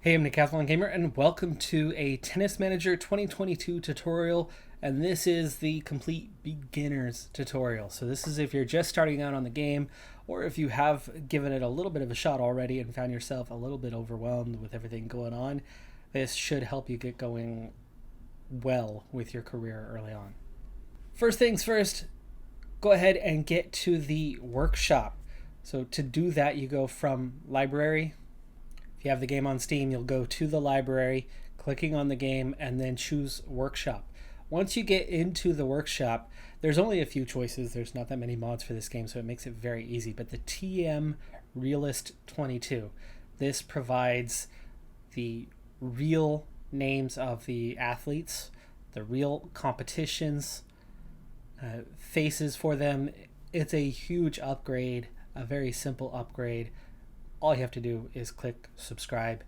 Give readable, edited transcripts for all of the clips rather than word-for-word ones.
Hey, I'm Decathlon Gamer, and welcome to a Tennis Manager 2022 tutorial. And this is the complete beginner's tutorial. So this is if you're just starting out on the game, or if you have given it a little bit of a shot already and found yourself a little bit overwhelmed with everything going on. This should help you get going well with your career early on. First things first, go ahead and get to the workshop. So to do that, you go from library. If you have the game on Steam, you'll go to the library, clicking on the game, and then choose Workshop. Once you get into the workshop, there's only a few choices. There's not that many mods for this game, so it makes it very easy. But the TM Realist 22, this provides the real names of the athletes, the real competitions, faces for them. It's a huge upgrade, a very simple upgrade. All you have to do is click subscribe.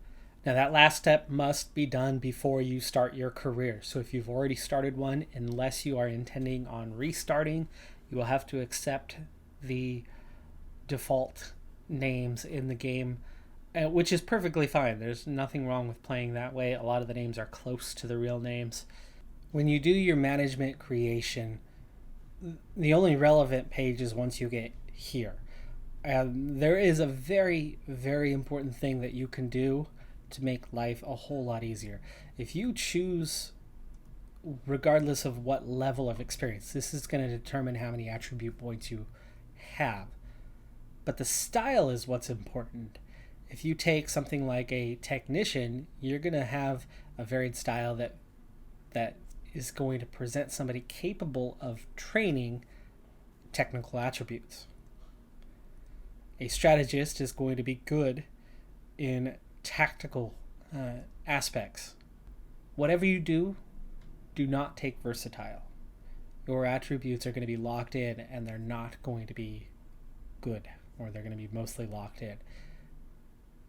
Now that last step must be done before you start your career. So if you've already started one, unless you are intending on restarting, you will have to accept the default names in the game, which is perfectly fine. There's nothing wrong with playing that way. A lot of the names are close to the real names. When you do your management creation, the only relevant page is once you get here. There is a very, very important thing that you can do to make life a whole lot easier. If you choose, regardless of what level of experience, this is going to determine how many attribute points you have. But the style is what's important. If you take something like a technician, you're going to have a varied style that is going to present somebody capable of training technical attributes. A strategist is going to be good in tactical aspects. Whatever you do, do not take versatile. Your attributes are going to be locked in, and they're not going to be good, or they're going to be mostly locked in.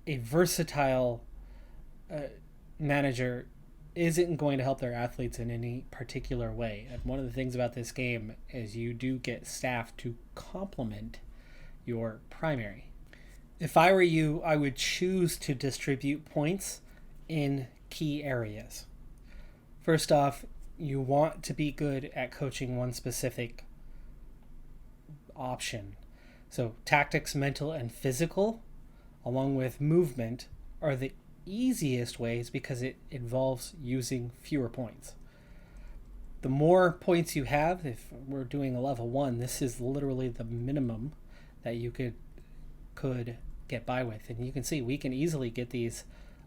A versatile manager isn't going to help their athletes in any particular way. And one of the things about this game is you do get staff to complement your primary. If I were you, I would choose to distribute points in key areas. First off, you want to be good at coaching one specific option. So tactics, mental, and physical, along with movement, are the easiest ways because it involves using fewer points. The more points you have, if we're doing a level 1, this is literally the minimum that you could get by with. And you can see we can easily get these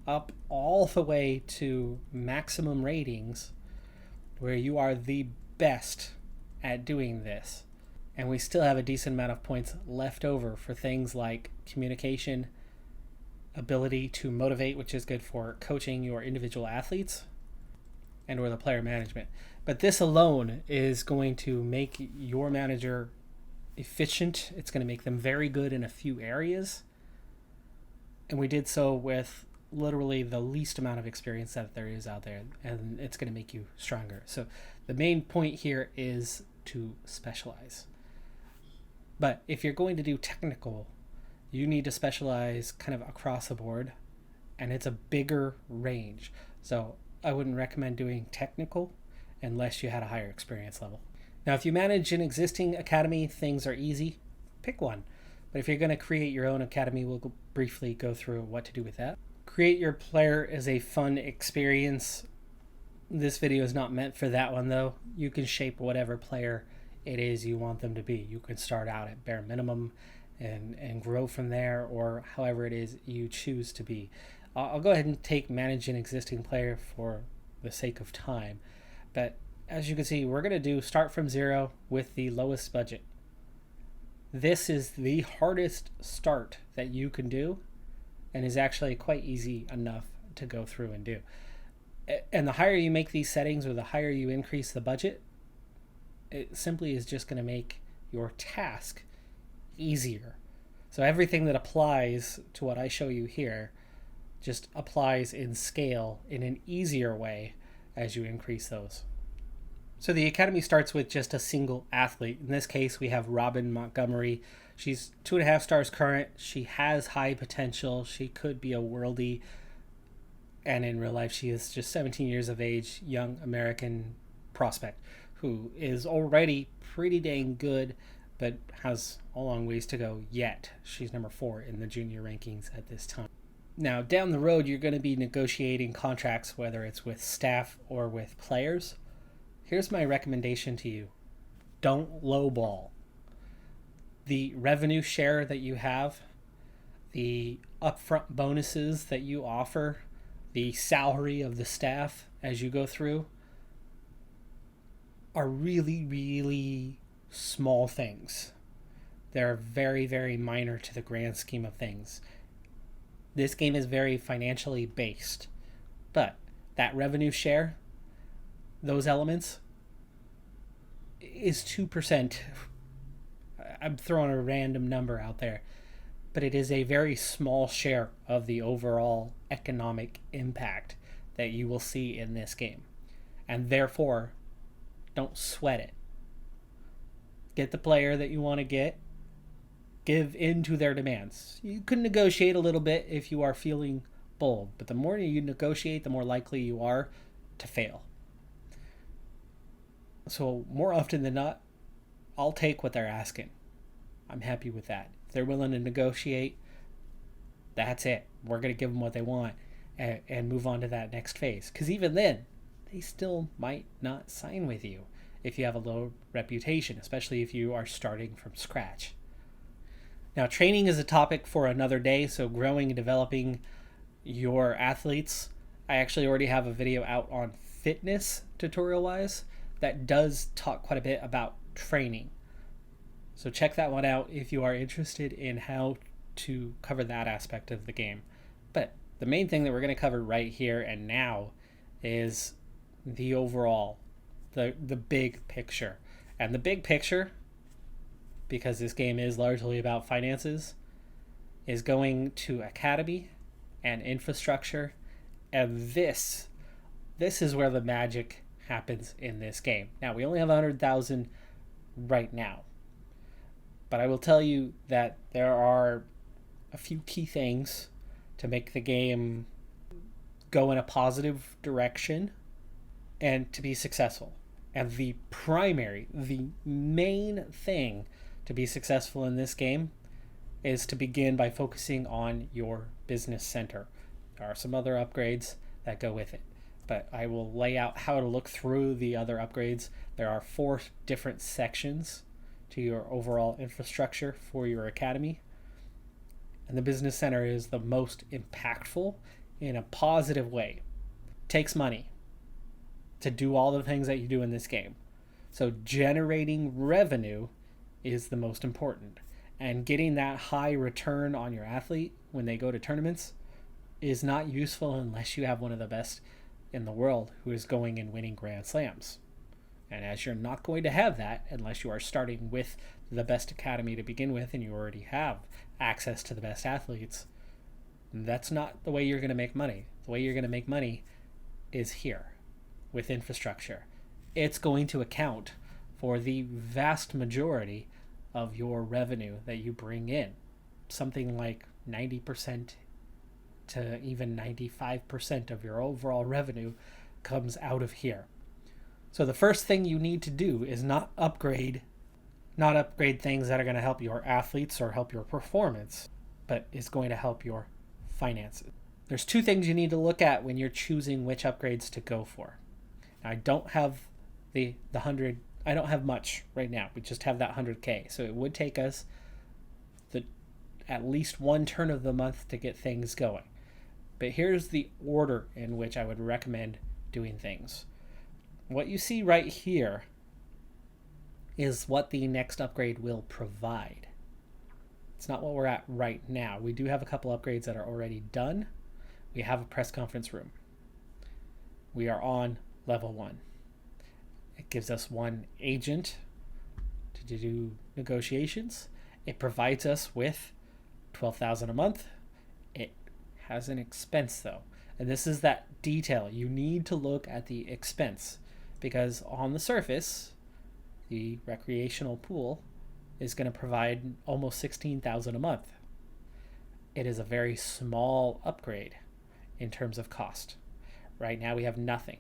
up all the way to maximum ratings where you are the best at doing this. And we still have a decent amount of points left over for things like communication, ability to motivate, which is good for coaching your individual athletes, and or the player management. But this alone is going to make your manager efficient. It's going to make them very good in a few areas, and we did so with literally the least amount of experience that there is out there, and it's going to make you stronger. So the main point here is to specialize. But if you're going to do technical, you need to specialize kind of across the board, and it's a bigger range. So I wouldn't recommend doing technical unless you had a higher experience level. Now, if you manage an existing academy, things are easy. Pick one. But if you're going to create your own academy, we'll briefly go through what to do with that. Create your player is a fun experience. This video is not meant for that one, though. You can shape whatever player it is you want them to be. You can start out at bare minimum and grow from there, or however it is you choose to be. I'll go ahead and take manage an existing player for the sake of time. But as you can see, we're going to do start from 0 with the lowest budget. This is the hardest start that you can do, and is actually quite easy enough to go through and do. And the higher you make these settings, or the higher you increase the budget, it simply is just going to make your task easier. So everything that applies to what I show you here just applies in scale in an easier way as you increase those. So the academy starts with just a single athlete. In this case, we have Robin Montgomery. She's 2.5 stars current. She has high potential. She could be a worldie. And in real life, she is just 17 years of age, young American prospect who is already pretty dang good, but has a long ways to go yet. She's number 4 in the junior rankings at this time. Now, down the road, you're going to be negotiating contracts, whether it's with staff or with players. Here's my recommendation to you. Don't lowball. The revenue share that you have, the upfront bonuses that you offer, the salary of the staff as you go through are really, really small things. They're very, very minor to the grand scheme of things. This game is very financially based, but that revenue share, those elements, is 2%. I'm throwing a random number out there, but it is a very small share of the overall economic impact that you will see in this game. And therefore, don't sweat it. Get the player that you want to get. Give in to their demands. You can negotiate a little bit if you are feeling bold, but the more you negotiate, the more likely you are to fail. So more often than not, I'll take what they're asking. I'm happy with that. If they're willing to negotiate, that's it. We're going to give them what they want and move on to that next phase. Because even then, they still might not sign with you if you have a low reputation, especially if you are starting from scratch. Now, training is a topic for another day, so growing and developing your athletes. I actually already have a video out on fitness tutorial-wise that does talk quite a bit about training. So check that one out if you are interested in how to cover that aspect of the game. But the main thing that we're going to cover right here and now is the overall, the big picture. And the big picture, because this game is largely about finances, is going to academy and infrastructure. And this is where the magic happens in this game. Now, we only have 100,000 right now. But I will tell you that there are a few key things to make the game go in a positive direction and to be successful. And the main thing to be successful in this game is to begin by focusing on your business center. There are some other upgrades that go with it, but I will lay out how to look through the other upgrades. There are 4 different sections to your overall infrastructure for your academy, and the business center is the most impactful in a positive way. It takes money to do all the things that you do in this game, so generating revenue is the most important, and getting that high return on your athlete when they go to tournaments is not useful unless you have one of the best in the world who is going and winning Grand Slams. And as you're not going to have that unless you are starting with the best academy to begin with and you already have access to the best athletes, that's not the way you're going to make money. The way you're going to make money is here with infrastructure. It's going to account for the vast majority of your revenue that you bring in. Something like 90% to even 95% of your overall revenue comes out of here. So the first thing you need to do is not upgrade things that are going to help your athletes or help your performance, but is going to help your finances. There's 2 things you need to look at when you're choosing which upgrades to go for. Now, I don't have the 100. I don't have much right now. We just have that 100K. So it would take us at least 1 turn of the month to get things going. But here's the order in which I would recommend doing things. What you see right here is what the next upgrade will provide. It's not what we're at right now. We do have a couple upgrades that are already done. We have a press conference room. We are on level 1. It gives us 1 agent to do negotiations. It provides us with 12,000 a month. It has an expense though. And this is that detail. You need to look at the expense because on the surface, the recreational pool is going to provide almost 16,000 a month. It is a very small upgrade. in terms of cost. Right now we have nothing.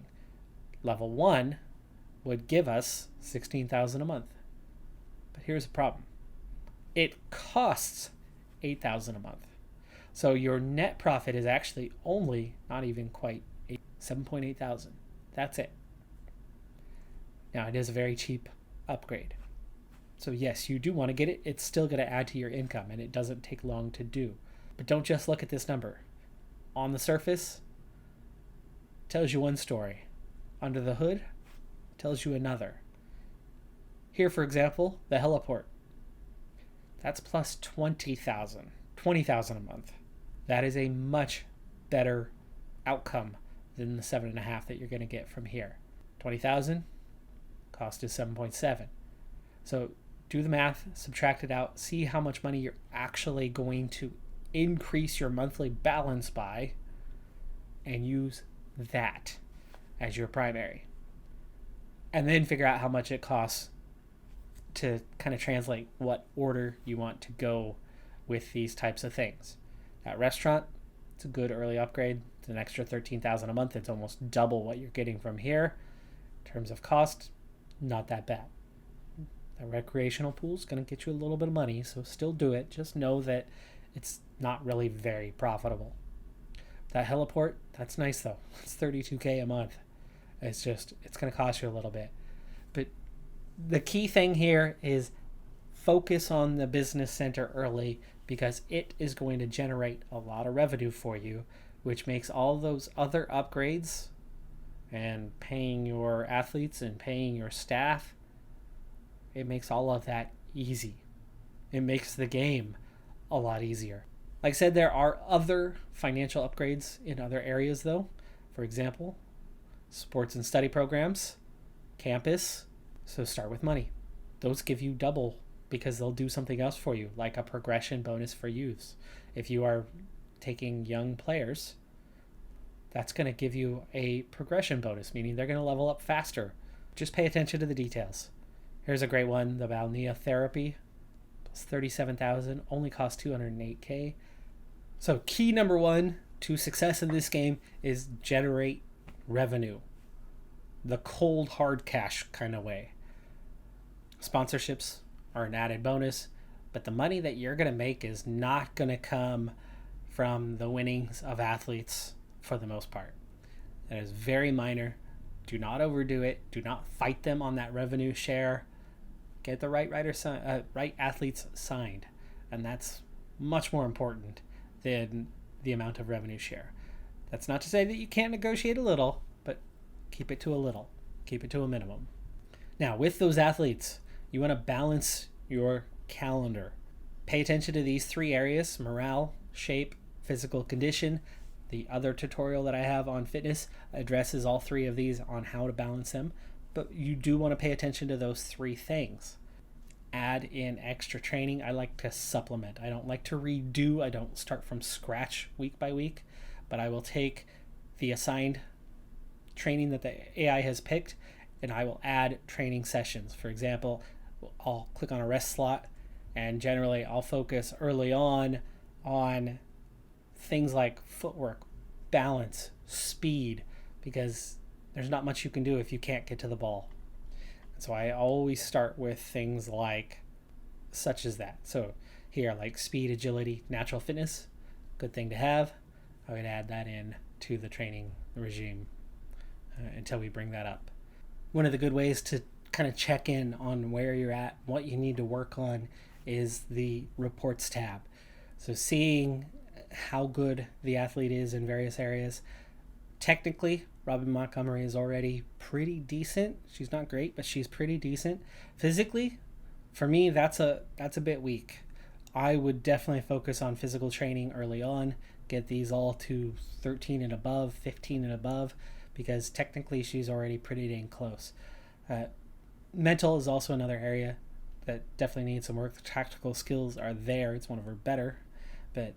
Level 1 would give us $16,000 a month. But here's the problem. It costs $8,000 a month. So your net profit is actually only, not even quite, 7.8 thousand. That's it. Now it is a very cheap upgrade. So yes, you do want to get it. It's still going to add to your income, and it doesn't take long to do. But don't just look at this number. On the surface, it tells you one story. Under the hood, it tells you another. Here, for example, the heliport. That's plus 20,000 a month. That is a much better outcome than the 7.5 that you're going to get from here. 20,000, cost is 7.7. So do the math, subtract it out, see how much money you're actually going to increase your monthly balance by, and use that as your primary. And then figure out how much it costs to kind of translate what order you want to go with these types of things. At restaurant, it's a good early upgrade. It's an extra 13,000 a month. It's almost double what you're getting from here. In terms of cost, not that bad. The recreational pool is going to get you a little bit of money, so still do it. Just know that it's not really very profitable. That heliport, that's nice though. It's $32K a month. It's going to cost you a little bit. But the key thing here is focus on the business center early, because it is going to generate a lot of revenue for you, which makes all those other upgrades and paying your athletes and paying your staff, it makes all of that easy. It makes the game a lot easier. Like I said, there are other financial upgrades in other areas though. For example, sports and study programs, campus. So start with money. Those give you double because they'll do something else for you, like a progression bonus for youths. If you are taking young players, that's going to give you a progression bonus, meaning they're going to level up faster. Just pay attention to the details. Here's a great one, the balnea therapy. It's 37,000, only costs 208K. So key number 1 to success in this game is generate revenue. The cold hard cash kind of way. Sponsorships are an added bonus, but the money that you're going to make is not going to come from the winnings of athletes for the most part. That is very minor. Do not overdo it. Do not fight them on that revenue share. Get the right athletes signed, and that's much more important than the amount of revenue share. That's not to say that you can't negotiate a little, but keep it to a little. Keep it to a minimum. Now, with those athletes, you want to balance your calendar. Pay attention to these 3 areas: morale, shape, physical condition. The other tutorial that I have on fitness addresses all 3 of these on how to balance them, but you do want to pay attention to those 3 things. Add in extra training. I like to supplement. I don't like to redo. I don't start from scratch week by week, but I will take the assigned training that the AI has picked, and I will add training sessions. For example, I'll click on a rest slot, and generally I'll focus early on things like footwork, balance, speed, because there's not much you can do if you can't get to the ball. So I always start with things like such as that. So here, like speed, agility, natural fitness, good thing to have. I would add that in to the training regime until we bring that up. One of the good ways to kind of check in on where you're at, what you need to work on, is the reports tab. So seeing how good the athlete is in various areas. Technically, Robin Montgomery is already pretty decent. She's not great, but she's pretty decent. Physically, for me, that's a bit weak. I would definitely focus on physical training early on, get these all to 13 and above, 15 and above, because technically she's already pretty dang close. Mental is also another area that definitely needs some work. The tactical skills are there. It's one of her better, but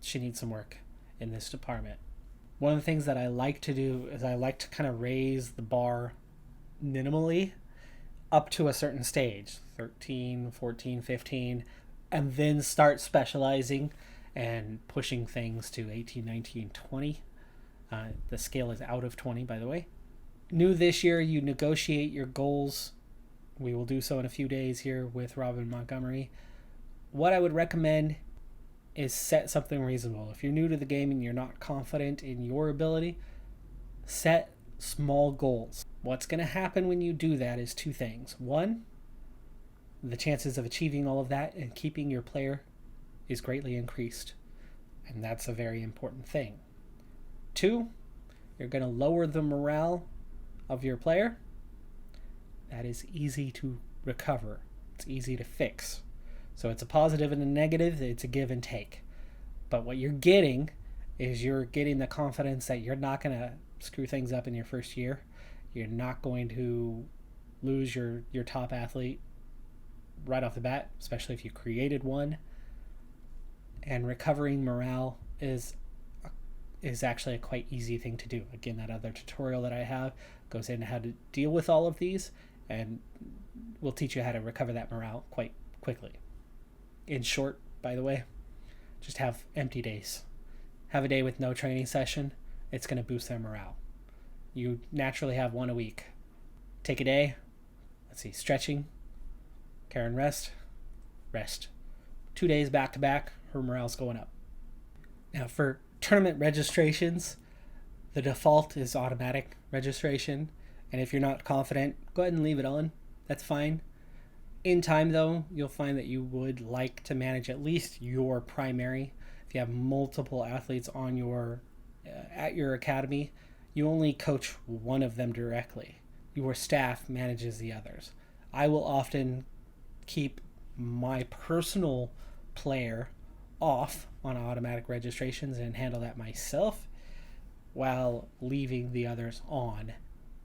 she needs some work in this department. One of the things that I like to do is I like to kind of raise the bar minimally up to a certain stage, 13, 14, 15, and then start specializing and pushing things to 18, 19, 20. The scale is out of 20, by the way. New this year, you negotiate your goals. We will do so in a few days here with Robin Montgomery. What I would recommend is set something reasonable. If you're new to the game and you're not confident in your ability, set small goals. What's going to happen when you do that is two things. One, the chances of achieving all of that and keeping your player is greatly increased. And that's a very important thing. Two, you're going to lower the morale of your player. That is easy to recover. It's easy to fix. So it's a positive and a negative. It's a give and take. But what you're getting is you're getting the confidence that you're not going to screw things up in your first year. You're not going to lose your top athlete right off the bat, especially if you created one. And recovering morale is actually a quite easy thing to do. Again, that other tutorial that I have goes into how to deal with all of these, and will teach you how to recover that morale quite quickly. In short, by the way, just have empty days. Have a day with no training session. It's going to boost their morale. You naturally have one a week. Take a day. Let's see, stretching. Karen, rest. 2 days back to back, her morale's going up. Now for tournament registrations, the default is automatic registration. And if you're not confident, go ahead and leave it on. That's fine. In time, though, you'll find that you would like to manage at least your primary. If you have multiple athletes on at your academy, you only coach one of them directly. Your staff manages the others. I will often keep my personal player off on automatic registrations and handle that myself while leaving the others on.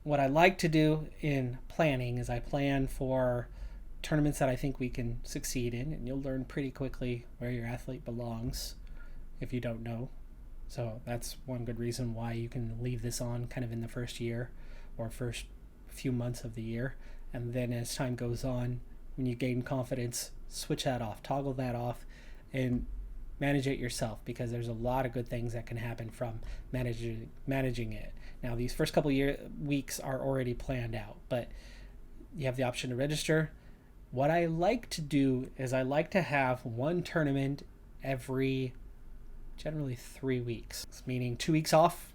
What I like to do in planning is I plan for tournaments that I think we can succeed in, and you'll learn pretty quickly where your athlete belongs if you don't know. So that's one good reason why you can leave this on kind of in the first year or first few months of the year. And then as time goes on, when you gain confidence, switch that off, toggle that off, and manage it yourself, because there's a lot of good things that can happen from managing it. Now, these first couple weeks are already planned out, but you have the option to register. What I like to do is I like to have one tournament every generally 3 weeks, meaning 2 weeks off,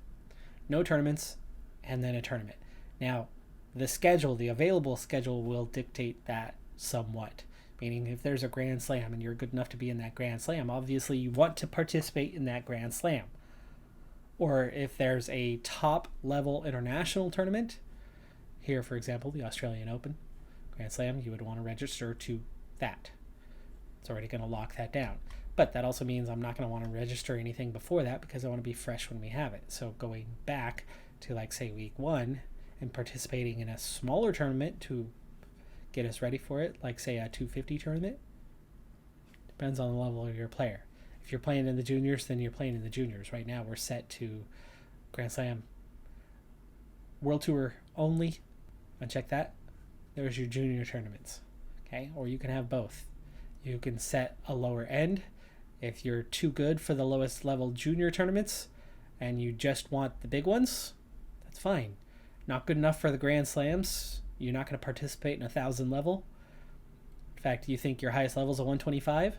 no tournaments, and then a tournament. Now, the available schedule will dictate that somewhat. Meaning if there's a Grand Slam and you're good enough to be in that Grand Slam, obviously you want to participate in that Grand Slam. Or if there's a top level international tournament, here for example, the Australian Open Grand Slam, you would want to register to that. It's already going to lock that down. But that also means I'm not going to want to register anything before that because I want to be fresh when we have it. So going back to like say week 1 and participating in a smaller tournament to get us ready for it, like say a 250 tournament, depends on the level of your player. If you're playing in the juniors, then you're playing in the juniors. Right now we're set to Grand Slam World Tour only. Uncheck that. There's your junior tournaments. Okay, or you can have both. You can set a lower end if you're too good for the lowest level junior tournaments and you just want the big ones. That's fine. Not good enough for the Grand Slams. You're not going to participate in 1,000 level. In fact, you think your highest level is a 125?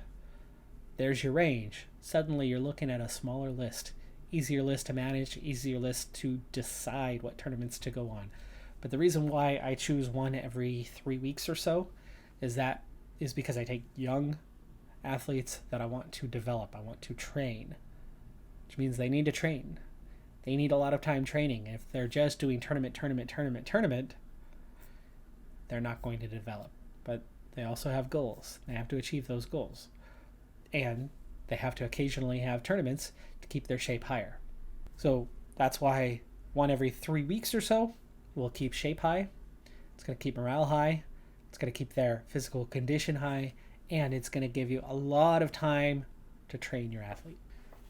There's your range. Suddenly you're looking at a smaller list. Easier list to manage, easier list to decide what tournaments to go on. But the reason why I choose one every 3 weeks or so is because I take young athletes that I want to develop. I want to train, which means they need to train. They need a lot of time training. If they're just doing tournament, they're not going to develop. But they also have goals. They have to achieve those goals. And they have to occasionally have tournaments to keep their shape higher. So that's why one every 3 weeks or so will keep shape high. It's going to keep morale high. It's going to keep their physical condition high. And it's going to give you a lot of time to train your athlete.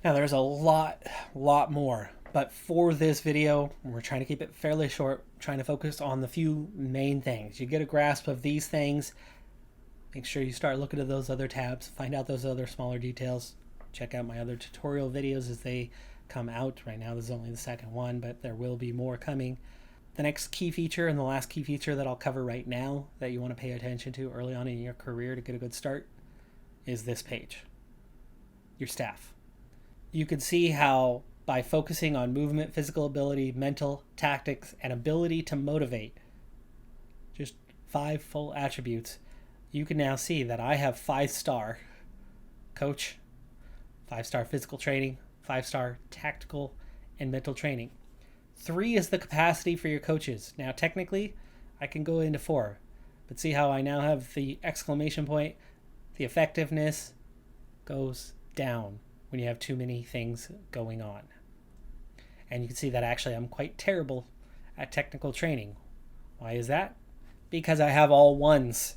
Now there's a lot more. But for this video, we're trying to keep it fairly short, trying to focus on the few main things. You get a grasp of these things, make sure you start looking at those other tabs, find out those other smaller details. Check out my other tutorial videos as they come out. Right now, this is only the second one, but there will be more coming. The next key feature and the last key feature that I'll cover right now that you want to pay attention to early on in your career to get a good start is this page, your staff. You can see how by focusing on movement, physical ability, mental, tactics, and ability to motivate, just 5 full attributes, you can now see that I have 5-star coach, 5-star physical training, 5-star tactical and mental training. 3 is the capacity for your coaches. Now, technically, I can go into 4, but see how I now have the exclamation point? The effectiveness goes down when you have too many things going on. And you can see that actually I'm quite terrible at technical training. Why is that? Because I have all 1s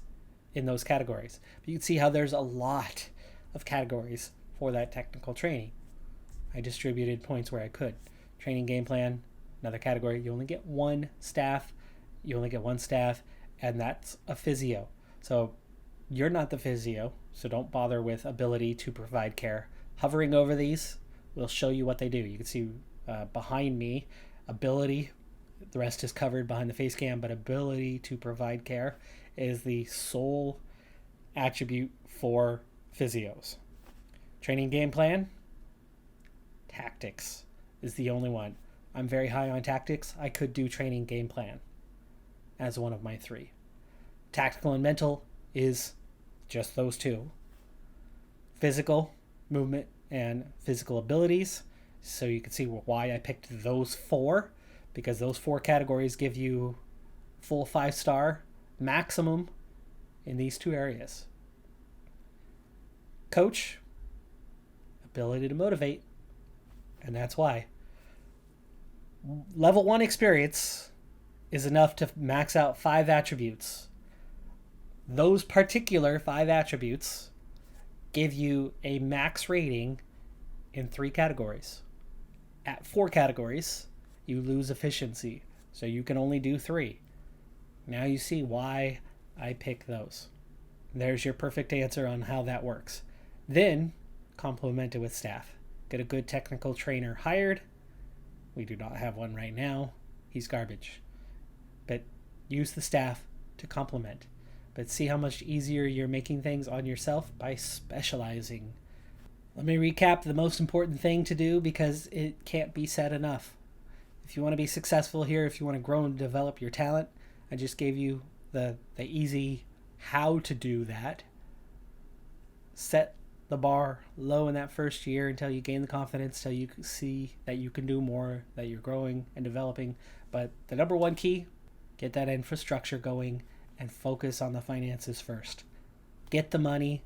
in those categories. But you can see how there's a lot of categories for that technical training. I distributed points where I could. Training game plan, another category. You only get 1 staff. You only get 1 staff, and that's a physio. So you're not the physio, so don't bother with ability to provide care. Hovering over these will show you what they do. You can see behind me, ability, the rest is covered behind the face cam, but ability to provide care is the sole attribute for physios. Training game plan, tactics is the only one. I'm very high on tactics. I could do training game plan as one of my 3. Tactical and mental is just those 2. Physical, movement, and physical abilities. So you can see why I picked those 4, because those 4 categories give you full 5-star maximum in these 2 areas. Coach, ability to motivate, and that's why. Level 1 experience is enough to max out 5 attributes. Those particular 5 attributes give you a max rating in 3 categories. At 4 categories, you lose efficiency, so you can only do 3. Now you see why I pick those. There's your perfect answer on how that works. Then, complement it with staff. Get a good technical trainer hired. We do not have one right now. He's garbage. But use the staff to complement. But see how much easier you're making things on yourself by specializing. Let me recap the most important thing to do, because it can't be said enough. If you want to be successful here, if you want to grow and develop your talent, I just gave you the easy how to do that. Set the bar low in that first year until you gain the confidence, till you see that you can do more, that you're growing and developing. But the number 1 key, get that infrastructure going and focus on the finances first. Get the money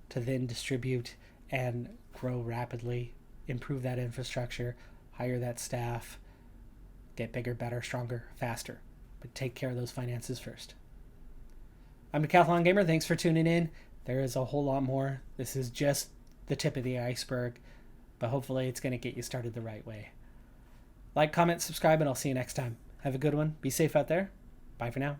to then distribute and grow rapidly, improve that infrastructure, hire that staff, get bigger, better, stronger, faster. But take care of those finances first. I'm Decathlon Gamer. Thanks for tuning in. There is a whole lot more. This is just the tip of the iceberg, but hopefully it's going to get you started the right way. Like, comment, subscribe, and I'll see you next time. Have a good one. Be safe out there. Bye for now.